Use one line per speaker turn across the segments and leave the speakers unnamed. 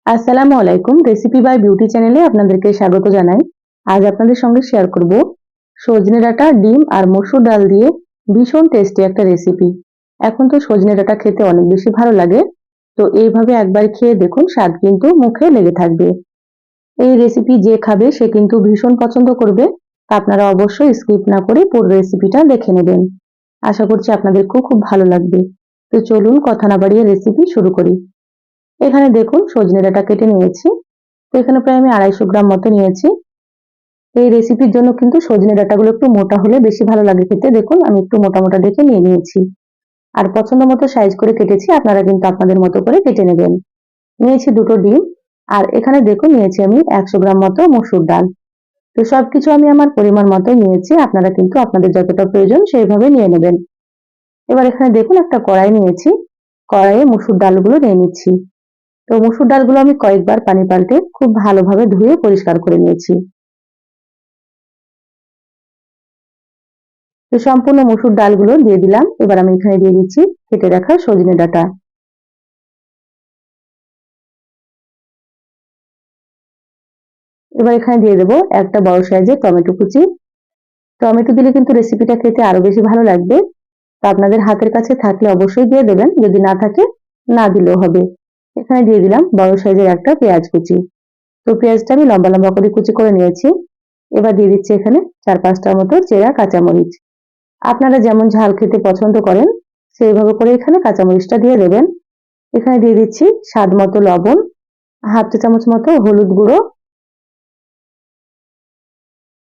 আসসালামু আলাইকুম। Recipe by beauty চ্যানেলে আপনাদেরকে স্বাগত জানাই। আজ আপনাদের সঙ্গে শেয়ার করব সজনে ডাঁটা, ডিম আর মসুর ডাল দিয়ে ভীষণ টেস্টি একটা রেসিপি। এখন তো সজনে ডাঁটা খেতে অনেক বেশি ভালো লাগে, তো এইভাবে একবার খেয়ে দেখুন, স্বাদ কিন্তু মুখে লেগে থাকবে। এই রেসিপি যে খাবে সে কিন্তু ভীষণ পছন্দ করবে। তা আপনারা অবশ্যই স্কিপ না করে পুরো রেসিপিটা দেখে নেবেন। আশা করছি আপনাদেরকেও খুব ভালো লাগবে। তো চলুন কথা না বাড়িয়ে রেসিপি শুরু করি। এখানে দেখুন সজনে ডাঁটা কেটে নিয়েছি। তো এখানে প্রায় আমি 250 গ্রাম মতো নিয়েছি। এই রেসিপির জন্য কিন্তু সজনে ডাঁটাগুলো একটু মোটা হলে বেশি ভালো লাগে খেতে। দেখুন আমি একটু মোটা মোটা দেখে নিয়ে নিয়েছি, আর পছন্দ মতো সাইজ করে কেটেছি। আপনারা কিন্তু আপনাদের মতো করে কেটে নেবেন। নিয়েছি দুটো ডিম, আর এখানে দেখুন নিয়েছি আমি 100 গ্রাম মতো মসুর ডাল। তো সবকিছু আমি আমার পরিমাণ মতো নিয়েছি, আপনারা কিন্তু আপনাদের যতটা প্রয়োজন সেইভাবে নিয়ে নেবেন। এবার এখানে দেখুন একটা কড়াই নিয়েছি, কড়াইয়ে মসুর ডালগুলো নিয়ে নিচ্ছি। তো মসুর ডালগুলো আমি কয়েকবার পানি পাল্টে খুব ভালোভাবে ধুয়ে পরিষ্কার করে নিয়েছি। তো সম্পূর্ণ মসুর ডালগুলো দিয়ে দিলাম। এবার আমি এখানে দিয়ে দিচ্ছি কেটে রাখা সজনে ডাঁটা। এবার এখানে দিয়ে দেবো একটা বড় সাইজের টমেটো কুচি। টমেটো দিলে কিন্তু রেসিপিটা খেতে আরো বেশি ভালো লাগবে। তো আপনাদের হাতের কাছে থাকলে অবশ্যই দিয়ে দেবেন, যদি না থাকে না দিলেও হবে। এখানে দিয়ে দিলাম বড় সাইজের একটা পেঁয়াজ কুচি। তো পেঁয়াজটা আমি লম্বা লম্বা করে কুচি করে নিয়েছি। এবার দিয়ে দিচ্ছি এখানে 4-5টার মতো চেরা কাঁচামরিচ। আপনারা যেমন ঝাল খেতে পছন্দ করেন সেইভাবে করে এখানে কাঁচামরিচটা দিয়ে দেবেন। এখানে দিয়ে দিচ্ছি স্বাদ মতো লবণ, হাফ চা চামচ মতো হলুদ গুঁড়ো,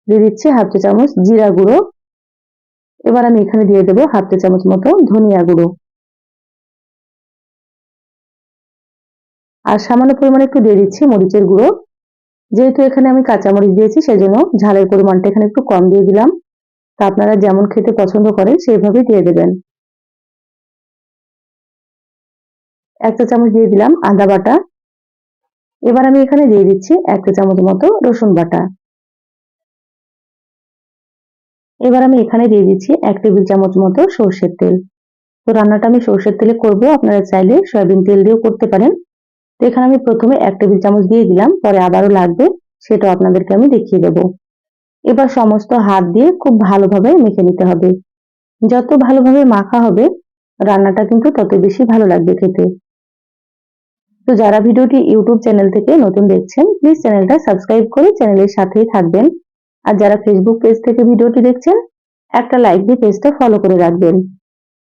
দিয়ে দিচ্ছি হাফ চা চামচ জিরা গুঁড়ো। এবার আমি এখানে দিয়ে দেবো হাফ চা চামচ মতো ধনিয়া গুঁড়ো, আর সামান্য পরিমাণে একটু দিয়ে দিচ্ছি মরিচের গুঁড়ো। যেহেতু এখানে আমি কাঁচামরিচ দিয়েছি সেজন্য ঝালের পরিমাণটা এখানে একটু কম দিয়ে দিলাম। তা আপনারা যেমন খেতে পছন্দ করেন সেইভাবে দিয়ে দেবেন। 1 চা চামচ দিয়ে দিলাম আদা বাটা। এবার আমি এখানে দিয়ে দিচ্ছি 1 চা চামচ মতো রসুন বাটা। এবার আমি এখানে দিয়ে দিচ্ছি 1 টেবিল চামচ মতো সরষের তেল। তো রান্নাটা আমি সরষের তেলে করব, আপনারা চাইলে সয়াবিন তেল দিয়েও করতে পারেন। তো এখানে আমি প্রথমে 1 টেবিল চামচ দিয়ে দিলাম, পরে আবারও লাগবে, সেটাও আপনাদেরকে আমি দেখিয়ে দেব। এবার সমস্ত হাত দিয়ে খুব ভালোভাবে মেখে নিতে হবে। যত ভালোভাবে মাখা হবে রান্নাটা কিন্তু তত বেশি ভালো লাগবে খেতে। তো যারা ভিডিওটি ইউটিউব চ্যানেল থেকে নতুন দেখছেন প্লিজ চ্যানেলটা সাবস্ক্রাইব করে চ্যানেলের সাথেই থাকবেন। আর যারা ফেসবুক পেজ থেকে ভিডিওটি দেখছেন একটা লাইক দিয়ে পেজটা ফলো করে রাখবেন।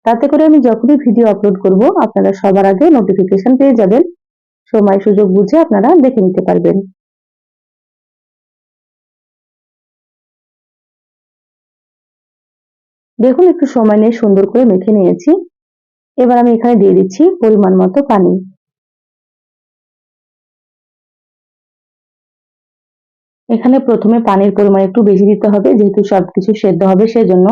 তাতে করে আমি যখনই ভিডিও আপলোড করব আপনারা সবার আগে নোটিফিকেশন পেয়ে যাবেন। সময় সুযোগ বুঝে আপনারা দেখে নিতে পারবেন। দেখুন একটু সময় নিয়ে সুন্দর করে মেখে নিয়েছি। এবার আমি এখানে দিয়ে দিচ্ছি পরিমাণ মতো পানি। এখানে প্রথমে পানির পরিমাণ একটু বেশি দিতে হবে, যেহেতু সবকিছু সেদ্ধ হবে সেজন্য।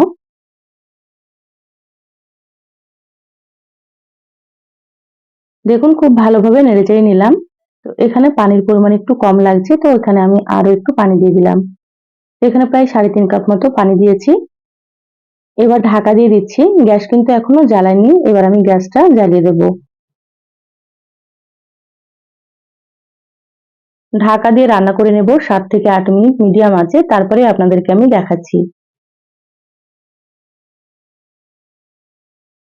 দেখুন খুব ভালোভাবে নেড়েচেড়ে নিলাম। তো এখানে পানির পরিমাণ একটু কম লাগছে, তো এখানে আমি আরো একটু পানি দিয়ে দিলাম। এখানে প্রায় 3.5 কাপ মতো পানি দিয়েছি। এবার ঢাকা দিয়ে দিচ্ছি। গ্যাস কিন্তু এখনো জ্বালাইনি, এবার আমি গ্যাসটা জ্বালিয়ে দেবো। ঢাকা দিয়ে রান্না করে নেব 7 থেকে 8 মিনিট মিডিয়াম আঁচে, তারপরে আপনাদেরকে আমি দেখাচ্ছি।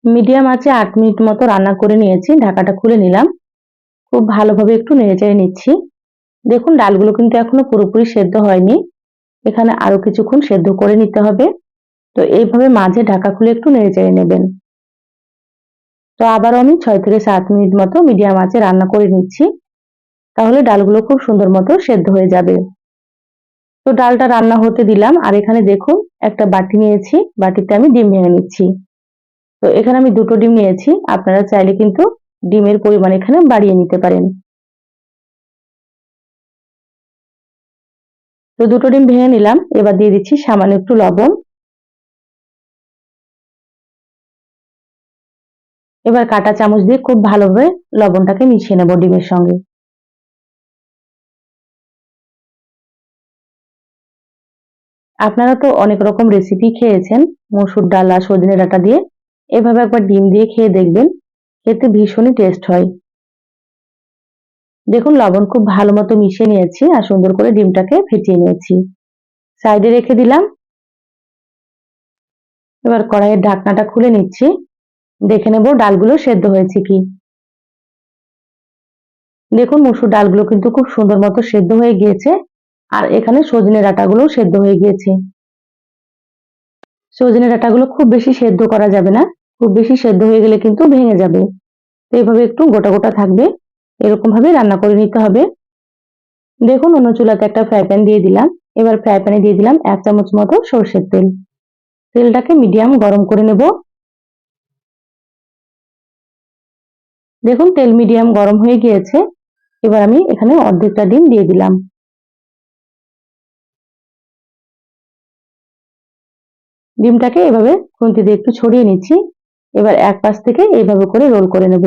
মিডিয়াম আঁচে 8 মিনিট মতো রান্না করে নিয়েছি, ঢাকাটা খুলে নিলাম। খুব ভালোভাবে একটু নেড়েচেড়ে নিচ্ছি। দেখুন ডালগুলো কিন্তু এখনো পুরোপুরি সেদ্ধ হয়নি, এখানে আরো কিছুক্ষণ সেদ্ধ করে নিতে হবে। তো এইভাবে মাঝে ঢাকা খুলে একটু নেড়েচেড়ে নেবেন। তো আবারও আমি 6 থেকে 7 মিনিট মতো মিডিয়াম আঁচে রান্না করে নিচ্ছি, তাহলে ডালগুলো খুব সুন্দর মতো সেদ্ধ হয়ে যাবে। তো ডালটা রান্না হতে দিলাম, আর এখানে দেখুন একটা বাটি নিয়েছি, বাটিতে আমি ডিম ভেঙে নিচ্ছি। তো এখানে আমি দুটো ডিম নিয়েছি, আপনারা চাইলে কিন্তু ডিমের পরিমাণ এখানে বাড়িয়ে নিতে পারেন। তো দুটো ডিম ভেঙে নিলাম। এবার দিয়ে দিচ্ছি সামান্য একটু লবণ। এবার কাঁটা চামচ দিয়ে খুব ভালোভাবে লবণটাকে মিশিয়ে নেব ডিমের সঙ্গে। আপনারা তো অনেক রকম রেসিপি খেয়েছেন মসুর ডাল আর সজনে ডাঁটা দিয়ে, এভাবে একবার ডিম দিয়ে খেয়ে দেখবেন, খেতে ভীষণই টেস্ট হয়। দেখুন লবণ খুব ভালো মতো মিশিয়ে নিয়েছি আর সুন্দর করে ডিমটাকে ফেটিয়ে নিয়েছি, সাইডে রেখে দিলাম। এবার কড়াইয়ের ঢাকনাটা খুলে নিচ্ছি, দেখে নেব ডালগুলো সেদ্ধ হয়েছে কি। দেখুন মসুর ডালগুলো কিন্তু খুব সুন্দর মতো সেদ্ধ হয়ে গিয়েছে, আর এখানে সজনে ডাঁটাগুলো সেদ্ধ হয়ে গিয়েছে। সজনে ডাঁটাগুলো খুব বেশি সেদ্ধ করা যাবে না, খুব বেশি সেদ্ধ হয়ে গেলে কিন্তু ভেঙে যাবে। তো এইভাবে একটু গোটা গোটা থাকবে, এরকম ভাবে রান্না করে নিতে হবে। দেখুন অন্য চুলাতে একটা ফ্রাই প্যান দিয়ে দিলাম। এবার ফ্রাই প্যানে দিয়ে দিলাম 1 চামচ মতো সরষের তেল। তেলটাকে মিডিয়াম গরম করে নেব। দেখুন তেল মিডিয়াম গরম হয়ে গিয়েছে। এবার আমি এখানে অর্ধেকটা ডিম দিয়ে দিলাম। ডিমটাকে এভাবে খুন্তি দিয়ে একটু ছড়িয়ে নিচ্ছি। এবার এক পাশ থেকে এইভাবে করে রোল করে নেব।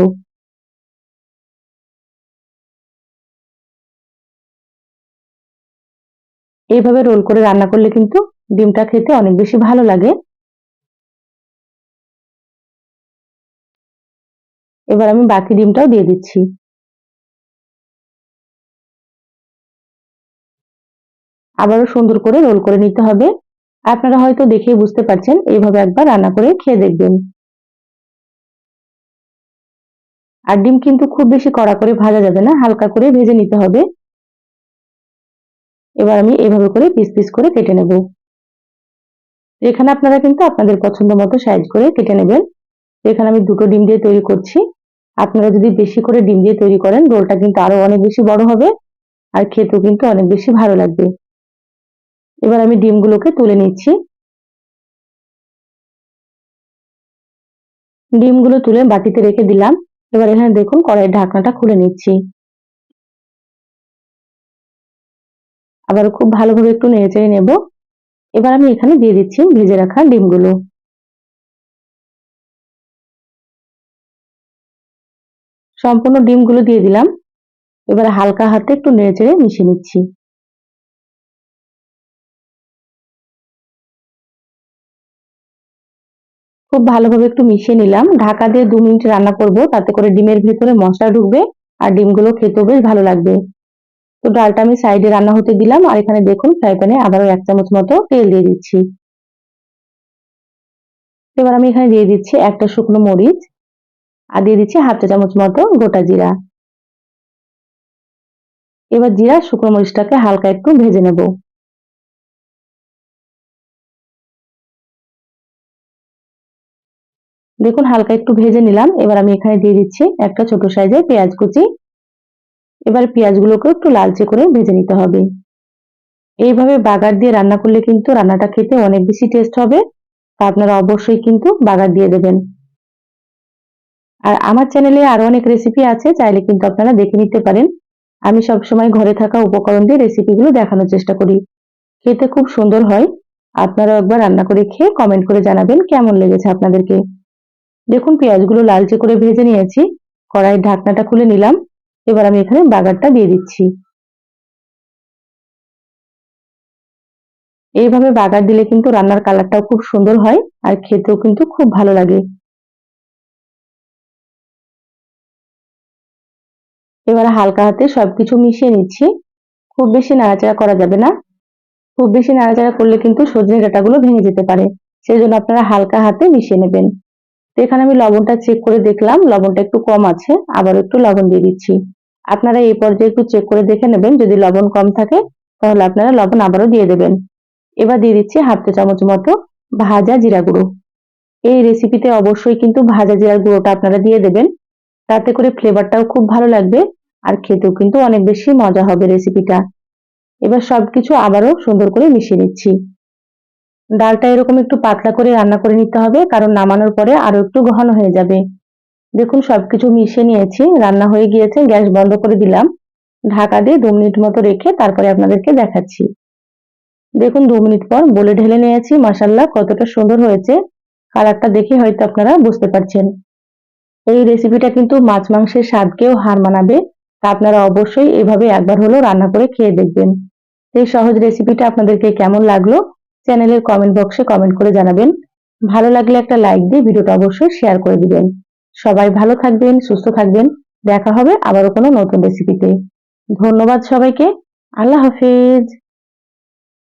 এইভাবে রোল করে রান্না করলে কিন্তু ডিমটা খেতে অনেক বেশি ভালো লাগে। এবার আমি বাকি ডিমটাও দিয়ে দিচ্ছি। আবারও সুন্দর করে রোল করে নিতে হবে। আপনারা হয়তো দেখেই বুঝতে পারছেন, এইভাবে একবার রান্না করে খেয়ে দেখবেন। আর ডিম কিন্তু খুব বেশি কড়া করে ভাজা যাবে না, হালকা করে ভেজে নিতে হবে। এবার আমি এভাবে করে পিস পিস করে কেটে নেব। এখানে আপনারা কিন্তু আপনাদের পছন্দ মতো সাইজ করে কেটে নেবেন। এখানে আমি দুটো ডিম দিয়ে তৈরি করছি। আপনারা যদি বেশি করে ডিম দিয়ে তৈরি করেন, রোলটা কিন্তু আরো অনেক বেশি বড় হবে আর খেতেও কিন্তু অনেক বেশি ভালো লাগবে। এবার আমি ডিমগুলোকে তুলে নিচ্ছি। ডিমগুলো তুলে বাটিতে রেখে দিলাম। এবার এখানে দেখুন কড়াইয়ের ঢাকনাটা খুলে নিচ্ছি। আবার খুব ভালোভাবে একটু নেড়েচেড়ে নেব। এবার আমি এখানে দিয়ে দিচ্ছি ভেজে রাখা ডিমগুলো। সম্পূর্ণ ডিমগুলো দিয়ে দিলাম। এবার হালকা হাতে একটু নেড়েচেড়ে মিশিয়ে নিচ্ছি। খুব ভালোভাবে একটু মিশিয়ে নিলাম। ঢাকা দিয়ে 2 মিনিট রান্না করব, তাতে করে ডিমের ভেতরে মশলা ঢুকবে আর ডিমগুলো খেতেও বেশ ভালো লাগবে। তো ডালটা আমি সাইডে রান্না হতে দিলাম, আর এখানে দেখুন ফ্রাই প্যানে আবারও 1 চামচ মতো তেল দিয়ে দিচ্ছি। এবার আমি এখানে দিয়ে দিচ্ছি একটা শুকনো মরিচ আর দিয়ে দিচ্ছি হাফ চা চামচ মতো গোটা জিরা। এবার জিরা শুকনো মরিচটাকে হালকা একটু ভেজে নেব। দেখুন হালকা একটু ভেজে নিলাম। এবার আমি এখানে দিয়ে দিচ্ছি একটা ছোট সাইজের পেঁয়াজ কুচি। এবার পেঁয়াজগুলোকে একটু লালচে করে ভেজে নিতে হবে। এইভাবে বাগার দিয়ে রান্না করলে কিন্তু রান্নাটা খেতে অনেক বেশি টেস্ট হবে। তা আপনারা অবশ্যই কিন্তু বাগার দিয়ে দেবেন। আর আমার চ্যানেলে আরো অনেক রেসিপি আছে, চাইলে কিন্তু আপনারা দেখে নিতে পারেন। আমি সবসময় ঘরে থাকা উপকরণ দিয়ে রেসিপিগুলো দেখানোর চেষ্টা করি। খেতে খুব সুন্দর হয়। আপনারা একবার রান্না করে খেয়ে কমেন্ট করে জানাবেন কেমন লেগেছে আপনাদেরকে। দেখুন পেঁয়াজগুলো লালচে করে ভেজে নিয়েছি। কড়াইয়ের ঢাকনাটা খুলে নিলাম। এবার আমি এখানে বাগারটা দিয়ে দিচ্ছি। এইভাবে বাগার দিলে কিন্তু রান্নার কালারটাও খুব সুন্দর হয় আর খেতেও কিন্তু খুব ভালো লাগে। এবার হালকা হাতে সবকিছু মিশিয়ে নিচ্ছি। খুব বেশি নাড়াচাড়া করা যাবে না। খুব বেশি নাড়াচাড়া করলে কিন্তু সজনে ডাঁটাগুলো ভেঙে যেতে পারে। সেই জন্য আপনারা হালকা হাতে মিশিয়ে নেবেন। তো এখানে আমি লবণটা চেক করে দেখলাম, লবণটা একটু কম আছে, আবার একটু লবণ দিয়ে দিচ্ছি। আপনারা এই পর্যায়ে একটু চেক করে দেখে নেবেন, যদি লবণ কম থাকে তাহলে আপনারা লবণ আবারও দিয়ে দেবেন। এবার দিয়ে দিচ্ছি হাফ চা চামচ মতো ভাজা জিরা গুঁড়ো। এই রেসিপিতে অবশ্যই কিন্তু ভাজা জিরার গুঁড়োটা আপনারা দিয়ে দেবেন, তাতে করে ফ্লেভারটাও খুব ভালো লাগবে আর খেতেও কিন্তু অনেক বেশি মজা হবে রেসিপিটা। এবার সবকিছু আবারও সুন্দর করে মিশিয়ে নিচ্ছি। ডালটা এরকম একটু পাতলা করে রান্না করে নিতে হবে, কারণ নামানোর পরে আরো একটু ঘন হয়ে যাবে। দেখুন সবকিছু মিশিয়ে নিয়েছি, রান্না হয়ে গিয়েছে, গ্যাস বন্ধ করে দিলাম। ঢাকা দিয়ে 2 মিনিট মতো রেখে তারপরে আপনাদেরকে দেখাচ্ছি। দেখুন 2 মিনিট পর বলে ঢেলে নিয়েছি, মাশাআল্লাহ কতটা সুন্দর হয়েছে। কালারটা দেখে হয়তো আপনারা বুঝতে পারছেন। এই রেসিপিটা কিন্তু মাছ মাংসের স্বাদকেও হার মানাবে। তা আপনারা অবশ্যই এভাবে একবার হলেও রান্না করে খেয়ে দেখবেন। এই সহজ রেসিপিটা আপনাদেরকে কেমন লাগলো চ্যানেলের কমেন্ট বক্সে কমেন্ট করে জানাবেন। ভালো লাগলে একটা লাইক দিয়ে ভিডিওটা অবশ্যই শেয়ার করে দিবেন। সবাই ভালো থাকবেন, সুস্থ থাকবেন। দেখা হবে আবারও কোনো নতুন রেসিপিতে। ধন্যবাদ সবাইকে। আল্লাহ হাফেজ।